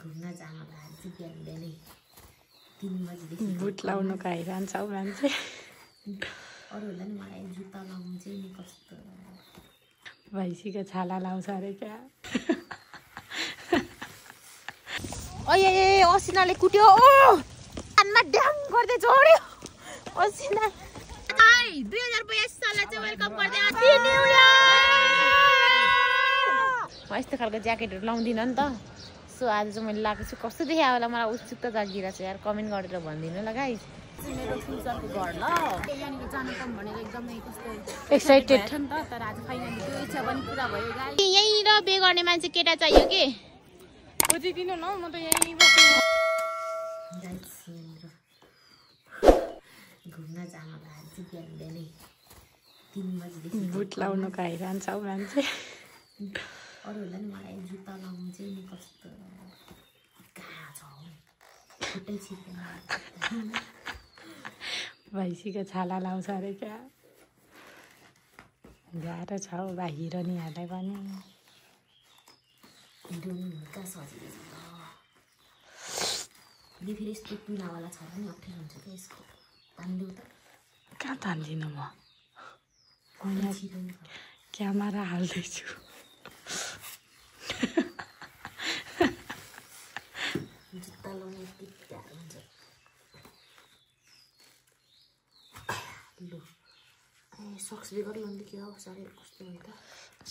घुम्न जान लाग्छ बिहान बिहानै 3 बजेदेखि बुट लाउनु खाइरहन्छ मान्छे अरूहरूलाई नि मलाई जुत्ता लाउनु चाहिँ नि कस्तो भैँसीको छाला लाउँछ अरे क्या ओए असिनाले कुट्यो ओ कानमा ड्याङ गर्दै जोड्यो असिना 2082 साललाई चाहिँ वेलकम गर्दै ह्यापी न्यू इयर म यस्तो खालको ज्याकेटहरु लाउँदिन नि त सो आज चाहिँ मैले लगाएको छु कस्तो देखियो होला मलाई उत्सुकता जागिरहेको छ यार कमेन्ट गरेर भनिदिनु ल गाइस मेरो फ्युचरको घर ल यहाँनिर जानु पाऊँ भनेर एकदमै कस्तो एक्साइटेड छ नि त तर आज फाइनली त्यो इच्छा पनि पुरा भयो गाइस यहीँनिर बे गर्ने मान्छे केटा चाहियो के खोजिदिनु न म त यहीँ बस्छु घुम्न जान लाग्छ बिहान बिहानै 3 बजेदेखि बुट लाउनु खाइरहन्छ मान्छे अरूहरूलाई नि मलाई जुत्ता लाउनु चाहिँ नि कस्तो गाह्रो छ खुट्टै छिर्दैन भैँसीको छाला लाउँछ अरे क्या गाह्रो छ हौ बा हिरोनीहरूलाई पनि हिरोइनहरू कहाँ सजिलो छ त फेरि यस्तो पिनावाला छ भने अप्ठ्यारो हुन्छ क्या यसको तान्दिउँ त कहाँ तान्दिनँ म क्यामेरा हाल्दैछु जुत्ता लाउनु यति गाह्रो हुन्छ लु सक्स बेगर लाउँदै के हो साह्रै कस्तो भयो त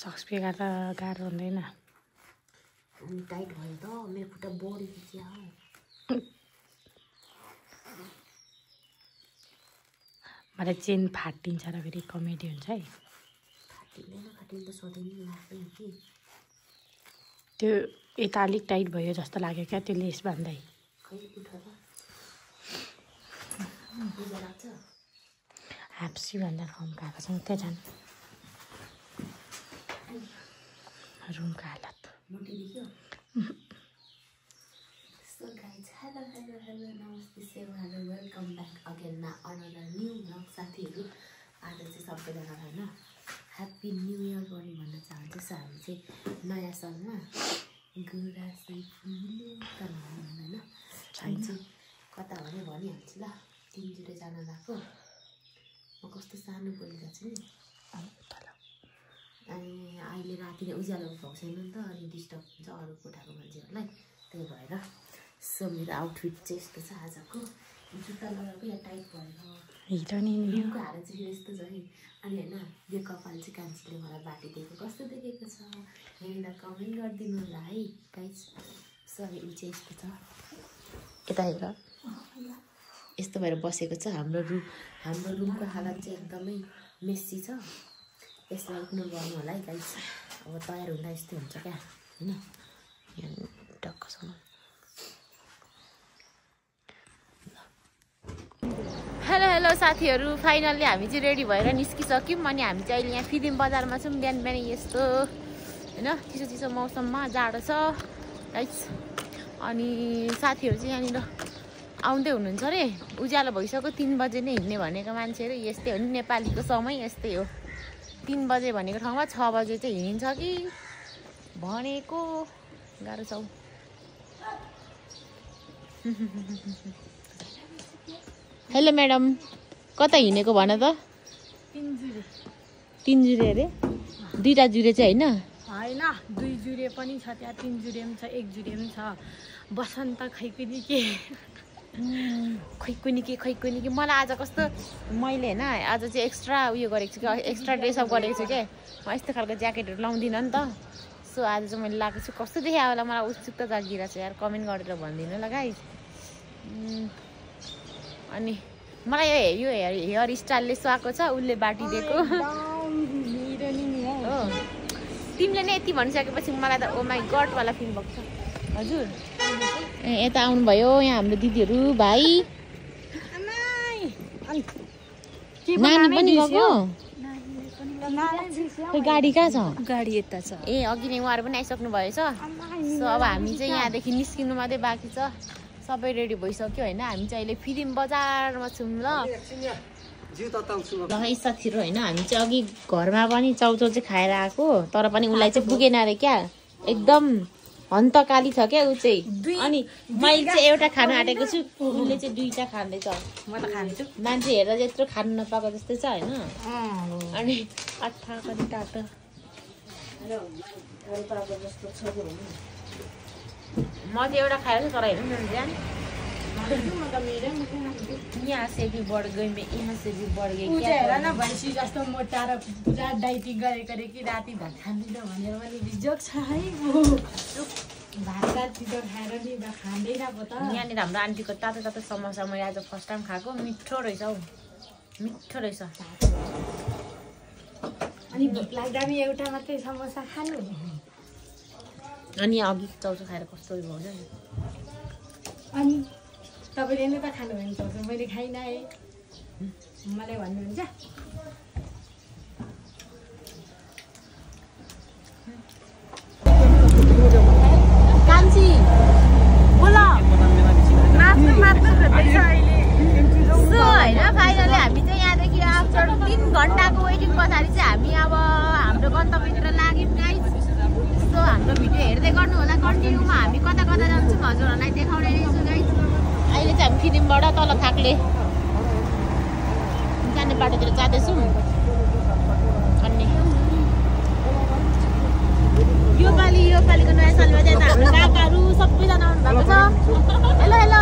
सक्स बेगर त गाह्रो हुँदैन अनि टाइट भयो त मेरो खुट्टा बढेको क्या हो मलाई चेन फाटिन्छ र फेरि कमेडी हुन्छ है फाटिँदैन त सधैँ नै लाग्दैन कि त्यो यता अलिक टाइट भयो जस्तो लाग्यो क्या त्यो लेस बान्दै खै उठेर बुझा लाग्छ ह्याप्सी भन्दा कम गएको छौँ त्यहाँ जानु रुमको हालत मोटी देखियो सो गाइज हेलो नमस्ते hello welcome back again another new blog साथीहरू आज चाहिँ सबैजना होइन ह्याप्पी न्यू इयर गर्ने भन्न चाहन्छु सो हामी चाहिँ नयाँ सालमा गुराँसै फुल्यो तर होइन हामी चाहिँ कता भने भनिहाल्छु ल 3 जुरे जान गएको म कस्तो सानो बोलिरहेको छु नि अनि अहिले राति उज्यालो भएको छैन नि त अनि डिस्टर्ब हुन्छ अरू कोठाको मान्छेहरूलाई त्यही भएर सो मेरो आउटफिट चाहिँ यस्तो छ आजको जुत्ता लगाएको या टाइट भयो हिरोको हार चाहिँ यस्तो छ है अनि होइन यो कपाल चाहिँ कान्छीले मलाई बाटिदिएको कस्तो देखेको छ यहाँनिर कमेन्ट गरिदिनु होला है गाइज सरी ऊ चाहिँ यस्तो छ यता हेर यस्तो भएर बसेको छ हाम्रो रुमको हालत चाहिँ एकदमै मेस्सी छ यसलाई इग्नोर गर्नु होला है गाइज अब तयार हुँदा यस्तै हुन्छ क्या होइन यहाँ टक्कसम्म हेलो साथीहरू फाइनल्ली हामी चाहिँ रेडी भएर निस्किसक्यौँ अनि हामी चाहिँ अहिले यहाँ फिदिम बजारमा छौँ बिहान बिहानै यस्तो होइन चिसो मौसममा जाडो छ गाइस अनि साथीहरू चाहिँ यहाँनिर आउँदै हुनुहुन्छ अरे उज्यालो भइसक्यो 3 बजे नै हिँड्ने भनेको मान्छेहरू यस्तै हो नि नेपालीको समय यस्तै हो 3 बजे भनेको ठाउँमा 6 बजे चाहिँ हिँडिन्छ कि भनेको गाह्रो छ हेलो म्याडम कता हिँडेको भन त 3 जुरे अरे 2टा जुरे चाहिँ होइन 2 जुरे पनि छ त्यहाँ 3 जुरे पनि छ 1 जुरे पनि छ बसन्त खैकुनी के खैकुनी के मलाई आज कस्तो मैले होइन आज चाहिँ एक्स्ट्रा उयो गरेको छु कि एक्स्ट्रा ड्रेसअप गरेको छु क्या म यस्तो खालको ज्याकेटहरू लाउँदिनँ नि त सो आज चाहिँ मैले लगाएको छु कस्तो देखियो होला मलाई उत्सुकता जागिरहेको छ यार कमेन्ट गरेर भनिदिनु ल गाइस अनि मलाई यो हेयर स्टाइलले सुहाएको छ उसले बाटिदिएको हो तिमीले नै यति भनिसकेपछि मलाई त ओ माई गडवाला फिल भएको छ हजुर यता आउनुभयो यहाँ हाम्रो दिदीहरू भाइ नानी पनि गएको खै गाडी कहाँ छ गाडी यता छ ए अघि नै उहाँहरू पनि आइसक्नु भएछ सो अब हामी चाहिँ यहाँदेखि निस्किनु मात्रै बाँकी छ सबै रेडी भइसक्यो होइन हामी चाहिँ अहिले फिदिम बजारमा छौँ ल ल है साथीहरू होइन हामी चाहिँ अघि घरमा पनि चाउचाउ चाहिँ खाएर आएको तर पनि उसलाई चाहिँ पुगेन अरे क्या एकदम हन्तकाली छ क्या ऊ चाहिँ अनि मैले चाहिँ एउटा खानु आँटेको छु उसले चाहिँ 2टा खाँदैछ म त खान्छु मान्छे हेर्दा त्यत्रो खानु नपाएको जस्तै छ होइन अनि अट्ठा पनि टाटो म चाहिँ एउटा खाएको छु तर हेर्नु न जान यहाँ से भी बढ़ गई मैं यहाँ से भी बढ़ गई क्या हेर न भनेपछि जस्तो मोटा र पुरा डाइटिङ गरेको कि राति भात खाँदैन भनेर पनि बिजोक छ है भात छिटो खाएर नि खाँदैन पो त यहाँनिर हाम्रो आन्टीको तातो तातो समोसा मैले आज फर्स्ट टाइम खाएको मिठो रहेछ हौ मिठो रहेछ अनि भोक लाग्दा पनि एउटा मात्रै समोसा खानु अनि अघि चाउचाउ खाएर कस्तो भयो नि अनि तपाईँले नै त खानुभयो चाउचाउ मैले खाइनँ है मलाई भन्नुहुन्छ कान्छी बोल नाच्नु मात्र खोज्दैछ अहिले होइन फाइनली हामी चाहिँ यहाँदेखि आफ्टर 3 घन्टाको वेटिङ पछाडि चाहिँ हामी अब हाम्रो गन्तव्यतिर लाग्यौँ गाइस सो हाम्रो भिडियो हेर्दै गर्नु होला कन्टिन्यूमा हामी कता कता जान्छौँ हजुरहरूलाई देखाउने रहेछु गाइस अहिले चाहिँ हामी फिदिमबाट तल थाक्ले जाने बाटोतिर जाँदैछौँ अनि यो पालिको नयाँ सालमा चाहिँ हाम्रो काकाहरू सबैजना आउनु भएको छ हेलो हेलो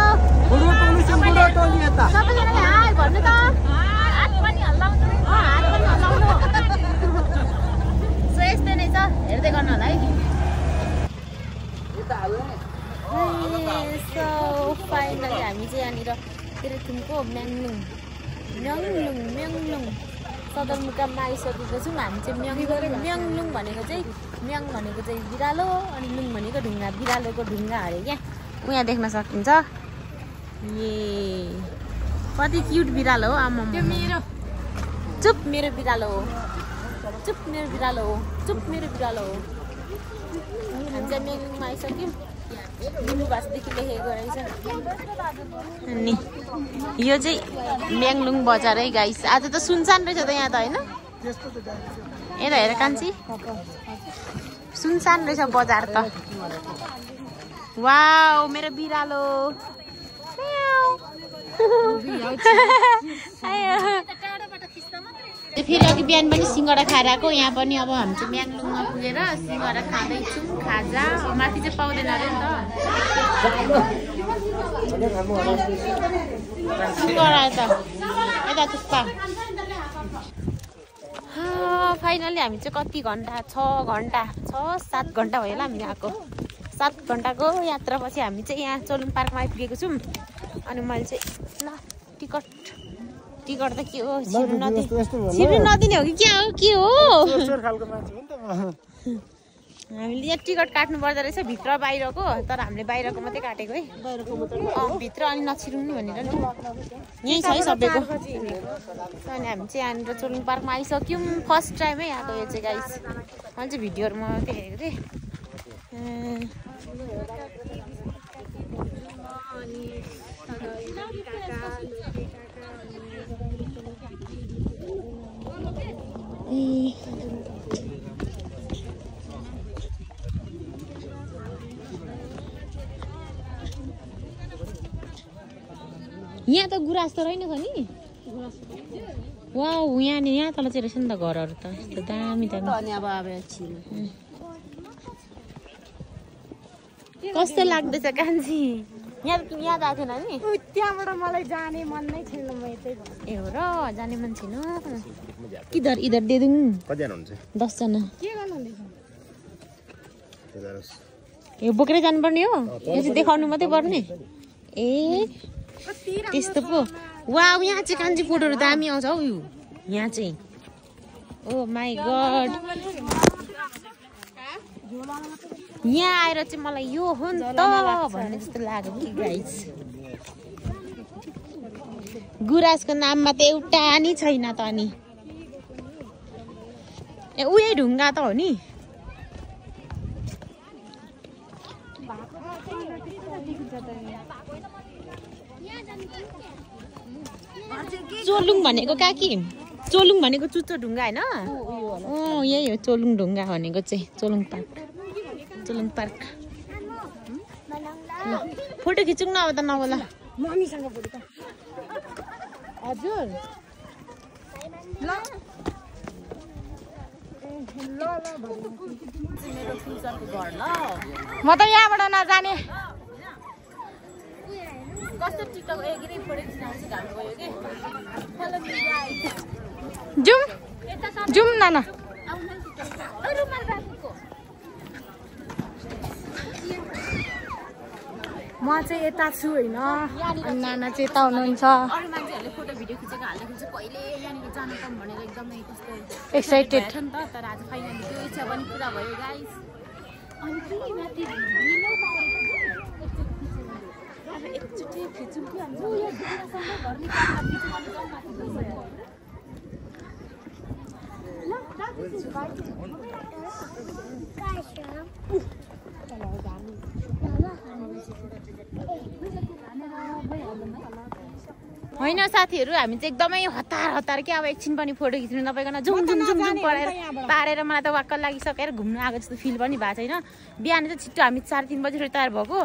सबैजनाले हाई भन्नु त हात पनि हल्लाउनु सो यस्तै नै छ हेर्दै गर्नु होला है सो फाइनली हामी चाहिँ यहाँनिर तेह्रथुमको म्याङलुङ सदरमुकाममा आइसकेको छौँ हामी चाहिँ म्याङलुङ भनेको चाहिँ म्याङ भनेको चाहिँ बिरालो अनि लुङ भनेको ढुङ्गा बिरालोको ढुङ्गा अरे क्या यहाँ देख्न सकिन्छ ए कति क्युट बिरालो हो आमा चुप मेरो बिरालो हो चुप मेरो बिरालो हो चुप मेरो बिरालो हो हामी चाहिँ म्याङलुङमा आइसक्यौँ बिनु भाषादेखि लेखेको रहेछ अनि यो चाहिँ म्याङलुङ बजार है गाइस आज त सुनसान रहेछ त यहाँ त होइन यता हेर कान्छी सुनसान रहेछ बजार त वाउ मेरो बिरालो फेरि अघि बिहान पनि सिङ्गडा खाएर आएको यहाँ पनि अब हामी चाहिँ म्याङलुङमा पुगेर सिङ्गडा खाँदैछौँ खाजा माथि चाहिँ पाउँदैन अरे नि त सिङ्गडा यता थुक्पा फाइनली हामी चाहिँ कति घन्टा 6-7 घन्टा भयो होला हामी आएको 7 घन्टाको यात्रापछि हामी चाहिँ यहाँ चोलुङ पार्कमा आइपुगेको छौँ अनि मैले चाहिँ ल टिकट त के हो छिर्नु नदिने हो कि क्या हो के हो हामीले यहाँ टिकट काट्नु पर्दो रहेछ भित्र बाहिरको तर हामीले बाहिरको मात्रै काटेको है भित्र अनि नछिर्नु भनेर नि यहीँ छ है सबैको अनि हामी चाहिँ यहाँनिर चोलुङ पार्कमा आइसक्यौँ फर्स्ट टाइमै आएको यो चाहिँ गाइस मैले चाहिँ भिडियोहरूमा मात्रै हेरेको थिएँ यहाँ त गुराँस त रहेन छ नि वाउ यहाँ तल चाहिँ रहेछ नि त घरहरू त यस्तो दामी कस्तो लाग्दैछ कान्छी यहाँ आएको थिएन नि त्यहाँबाट मलाई जाने मन नै छैन म यतै ए हो र जाने मन छैन इधर दे दूँ 10 जना के गर्नुहुँदैछ यो बोकेर जानुपर्ने हो यो चाहिँ देखाउनु मात्रै पर्ने ए त्यस्तो पो वाउ यहाँ चाहिँ कान्छी फोटोहरू दामी आउँछ हौ यो यहाँ चाहिँ ओ माई गड यहाँ आएर चाहिँ मलाई यो हो नि त भन्ने जस्तो लाग्यो कि गाइस गुराँसको नाममा त एउटा नि छैन त अनि ए उही ढुङ्गा त हो नि चोलुङ भनेको काकी चोलुङ भनेको चुच्चो ढुङ्गा होइन यही हो चोलुङ ढुङ्गा भनेको चाहिँ चोलुङ पार्क ल फोटो खिचौँ न अब त नबोला मम्मीसँग फोटो त हजुर मेरो फ्युचरको घर ल म त यहाँबाट नजाने कस्तो टिकटक एग्री फोटो खिच्न घाम गयो के जाउँ नाना म चाहिँ यता छु होइन नाना चाहिँ यता हुनुहुन्छ अरू मान्छेहरूले फोटो भिडियो खिचेको हालेको चाहिँ कहिले यहाँनिर जानु पाऊँ भनेर एकदमै कस्तो एक्साइटेड छ नि त तर आज फाइनली त्यो इच्छा पनि पुरा भयो गाइस अनि फेरि माथि एकचोटि खिचौँ कि हामी घर होइन साथीहरू हामी चाहिँ एकदमै हतार क्या अब एकछिन पनि फोटो खिच्नु नपाइकन जुम पारेर मलाई त वाक्क लागिसकेर घुम्नु आएको जस्तो फिल पनि भएको छैन बिहान चाहिँ छिट्टो हामी 4-3 बजी तयार भएको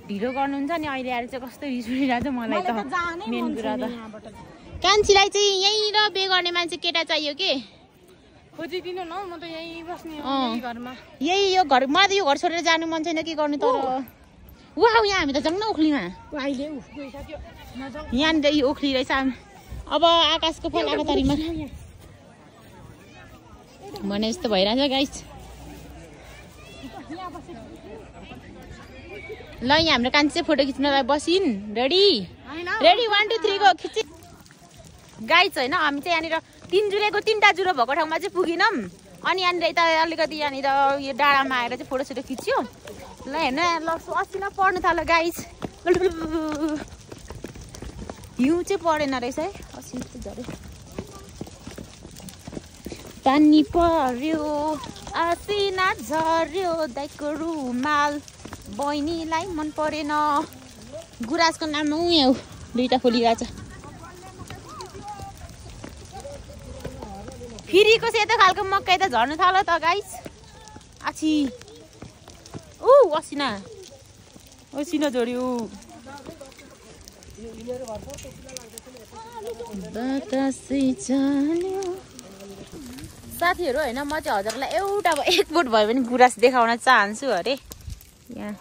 ढिलो गर्नुहुन्छ नि अहिले आएर चाहिँ कस्तो रिस उठिरहेको छ मलाई त मेन कुरा त कान्छीलाई चाहिँ यहीँ र बे गर्ने मान्छे केटा चाहियो के खोजिदिनु न म त यहीँ बस्ने घरमा यही यो घर मलाई त यो घर छोडेर जानु मन छैन के गर्नु तर वाउ यहाँ हामी त जाउँ न ओखलीमा यहाँनिर यो ओखली रहेछ अब आकाशको फल आएको तारिकमा भने जस्तो भइरहेछ गाइस ल यहाँ हाम्रो कान्छी चाहिँ फोटो खिच्नलाई बसिन् रेडी 1 2 3 गो खिच गाइस होइन हामी चाहिँ यहाँनिर 3 जुरेको 3टा जुरो भएको ठाउँमा चाहिँ पुगिनौँ अनि यहाँनिर यता अलिकति यहाँनिर यो डाँडामा आएर चाहिँ फोटो खिच्यो ल हेर्न ल असिना पर्नु थाल्यो गाइस हिउँ चाहिँ परेन रहेछ है असिना चाहिँ झऱ्यो पानी पर्यो असिना झर्यो दाइको रुमाल बहिनीलाई मन परेन गुराँसको नाममा यहाँ दुईटा खोलिरहेछ फेरिको सेतो खालको मकै त झर्नु थाल्यो त गाइस आछि असिना झर्यो साथीहरू होइन म चाहिँ हजुरलाई एउटा एक बोट भयो भने गुराँस देखाउन चाहन्छु अरे यहाँ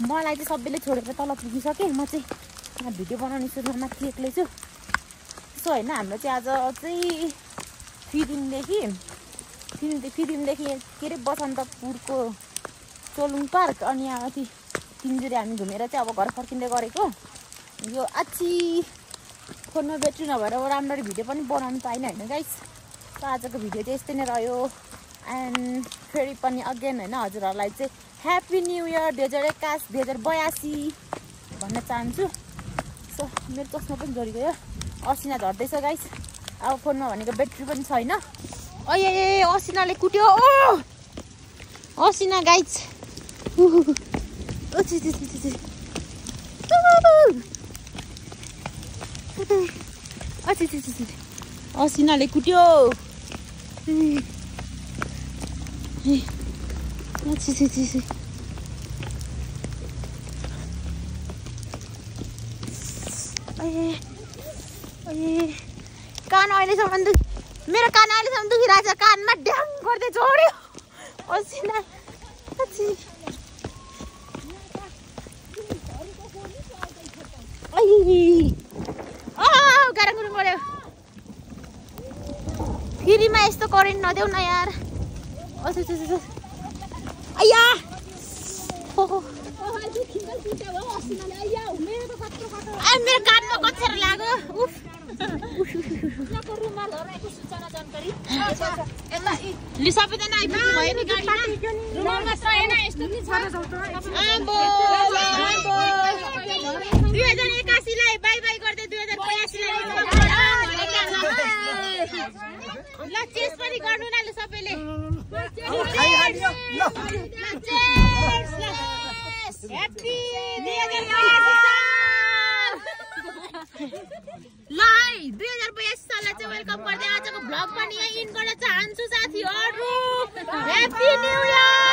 मलाई चाहिँ सबैले छोडेर तल पुगिसकेँ म चाहिँ यहाँ भिडियो बनाउने सुरुमा माथि एक्लै छु सो होइन हाम्रो चाहिँ आज चाहिँ फिदिमदेखि के अरे बसन्तपुरको चोलुङ पार्क अनि यहाँ माथि 3 जुरे हामी घुमेर चाहिँ अब घर फर्किँदै गरेको यो आछि फोनमा ब्याट्री नभएर राम्ररी भिडियो पनि बनाउनु पाइनँ होइन गाइस सो आजको भिडियो चाहिँ यस्तै नै रह्यो एन्ड फेरि पनि अगेन होइन हजुरहरूलाई चाहिँ ह्याप्पी न्यू इयर 2082 भन्न चाहन्छु सो मेरो चस्मा पनि झरिगयो असिना झर्दैछ गाइस अब फोनमा भनेको ब्याट्री पनि छैन ए असिनाले कुट्यो असिना गाइस असिनाले कुट्यो कान अहिलेसम्म मेरो कान अहिलेसम्म दुखिरहेछ कानमा ड्याङ गर्दै जोड्यो असिना गाह्रो गुरुङ गऱ्यो फेरिमा यस्तो करेन्ट नदेऊ न यार अय्या मेरो कानमा कचेर लाग्यो सबैजना आइपुग्नु भयो नि गाडीमा 2081 लाई बाई बाई गर्दै 2082 लाई चेस पनि गर्नु न ल सबैले ह्यापी 2082 साललाई चाहिँ वेलकम गर्दै आजको भ्लग पनि यही इन गर्न चाहन्छु साथीहरु ह्यापी न्यू इयर